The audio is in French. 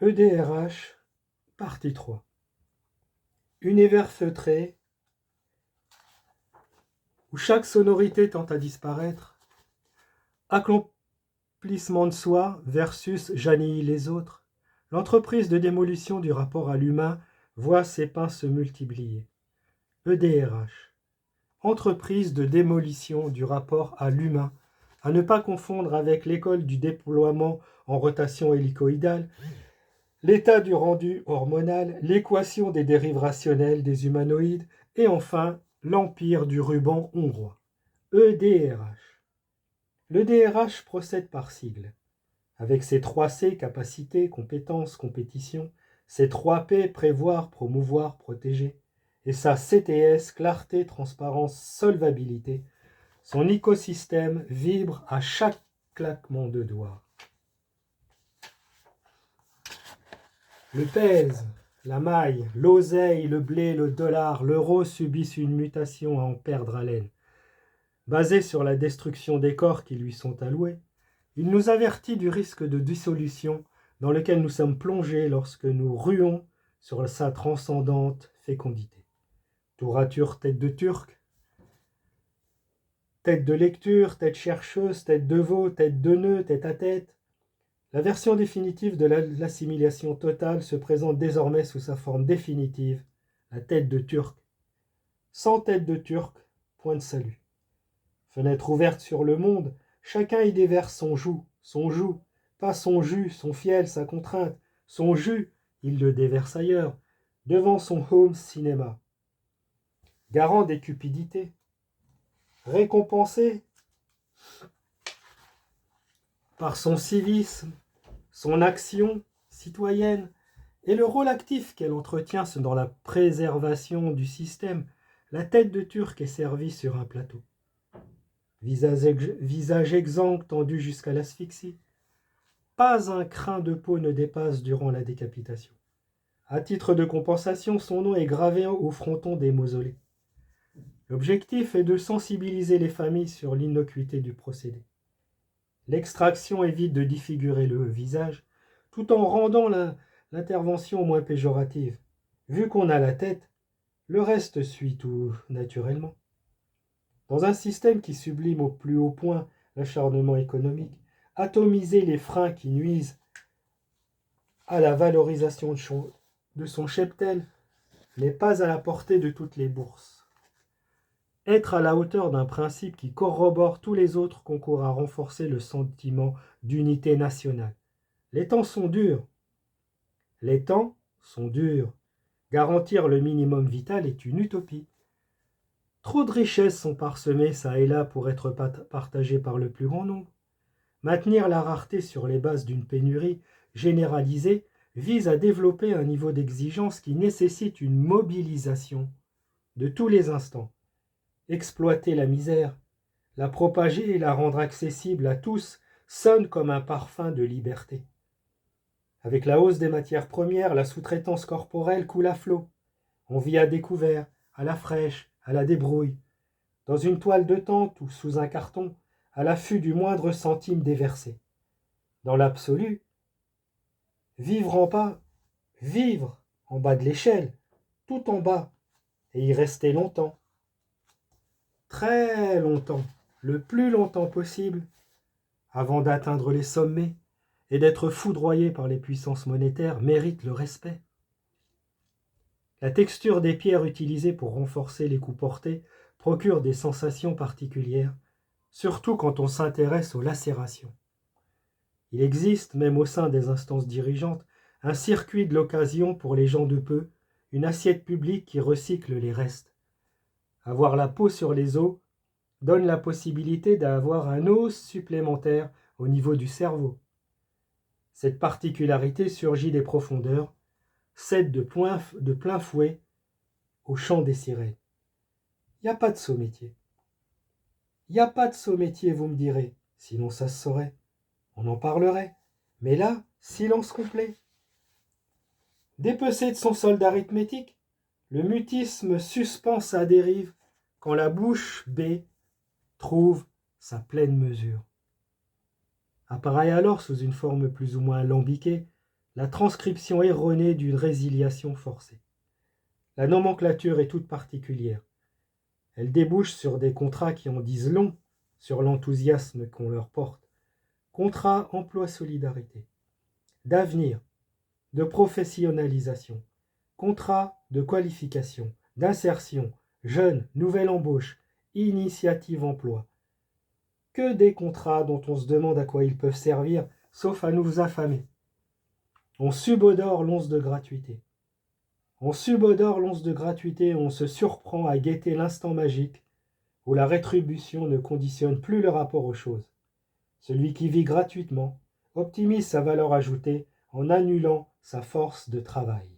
EDRH, partie 3. Univers feutré, où chaque sonorité tend à disparaître, accomplissement de soi versus j'annihile les autres, l'entreprise de démolition du rapport à l'humain voit ses pains se multiplier. EDRH, entreprise de démolition du rapport à l'humain, à ne pas confondre avec l'école du déploiement en rotation hélicoïdale, l'état du rendu hormonal, l'équation des dérives rationnelles des humanoïdes, et enfin l'empire du ruban hongrois. EDRH. Le DRH procède par sigle. Avec ses 3 C, capacité, compétence, compétition, ses 3 P, prévoir, promouvoir, protéger, et sa CTS, clarté, transparence, solvabilité, son écosystème vibre à chaque claquement de doigts. Le pèse, la maille, l'oseille, le blé, le dollar, l'euro subissent une mutation à en perdre haleine. Basé sur la destruction des corps qui lui sont alloués, il nous avertit du risque de dissolution dans lequel nous sommes plongés lorsque nous ruons sur sa transcendante fécondité. Tourature tête de turc, tête de lecture, tête chercheuse, tête de veau, tête de nœud, tête à tête. La version définitive de l'assimilation totale se présente désormais sous sa forme définitive, la tête de turc. Sans tête de turc, point de salut. Fenêtre ouverte sur le monde, chacun y déverse son joug, pas son jus, son fiel, sa contrainte, son jus, il le déverse ailleurs, devant son home cinéma. Garant des cupidités, récompensé par son civisme, son action citoyenne et le rôle actif qu'elle entretient dans la préservation du système, la tête de turc est servie sur un plateau. Visage exsangue tendu jusqu'à l'asphyxie. Pas un crin de peau ne dépasse durant la décapitation. À titre de compensation, son nom est gravé au fronton des mausolées. L'objectif est de sensibiliser les familles sur l'innocuité du procédé. L'extraction évite de défigurer le visage, tout en rendant l'intervention moins péjorative. Vu qu'on a la tête, le reste suit tout naturellement. Dans un système qui sublime au plus haut point l'acharnement économique, atomiser les freins qui nuisent à la valorisation de son cheptel n'est pas à la portée de toutes les bourses. Être à la hauteur d'un principe qui corrobore tous les autres concourt à renforcer le sentiment d'unité nationale. Les temps sont durs. Les temps sont durs. Garantir le minimum vital est une utopie. Trop de richesses sont parsemées çà et là pour être partagées par le plus grand nombre. Maintenir la rareté sur les bases d'une pénurie généralisée vise à développer un niveau d'exigence qui nécessite une mobilisation de tous les instants. Exploiter la misère, la propager et la rendre accessible à tous sonne comme un parfum de liberté. Avec la hausse des matières premières, la sous-traitance corporelle coule à flot. On vit à découvert, à la fraîche, à la débrouille, dans une toile de tente ou sous un carton, à l'affût du moindre centime déversé. Dans l'absolu, vivre en bas de l'échelle, tout en bas, et y rester longtemps. Très longtemps, le plus longtemps possible, avant d'atteindre les sommets et d'être foudroyé par les puissances monétaires, mérite le respect. La texture des pierres utilisées pour renforcer les coups portés procure des sensations particulières, surtout quand on s'intéresse aux lacérations. Il existe, même au sein des instances dirigeantes, un circuit de l'occasion pour les gens de peu, une assiette publique qui recycle les restes. Avoir la peau sur les os donne la possibilité d'avoir un os supplémentaire au niveau du cerveau. Cette particularité surgit des profondeurs, cède de plein fouet au chant des sirènes. Il n'y a pas de saut métier. Il n'y a pas de saut métier, vous me direz, sinon ça se saurait. On en parlerait. Mais là, silence complet. Dépecé de son solde arithmétique, le mutisme suspend sa dérive quand la bouche B trouve sa pleine mesure. Apparaît alors sous une forme plus ou moins alambiquée la transcription erronée d'une résiliation forcée. La nomenclature est toute particulière. Elle débouche sur des contrats qui en disent long sur l'enthousiasme qu'on leur porte. Contrat emploi-solidarité, d'avenir, de professionnalisation, contrat de qualification, d'insertion, jeunes, nouvelle embauche, initiative emploi. Que des contrats dont on se demande à quoi ils peuvent servir, sauf à nous affamer. On subodore l'once de gratuité. On subodore l'once de gratuité, on se surprend à guetter l'instant magique où la rétribution ne conditionne plus le rapport aux choses. Celui qui vit gratuitement optimise sa valeur ajoutée en annulant sa force de travail.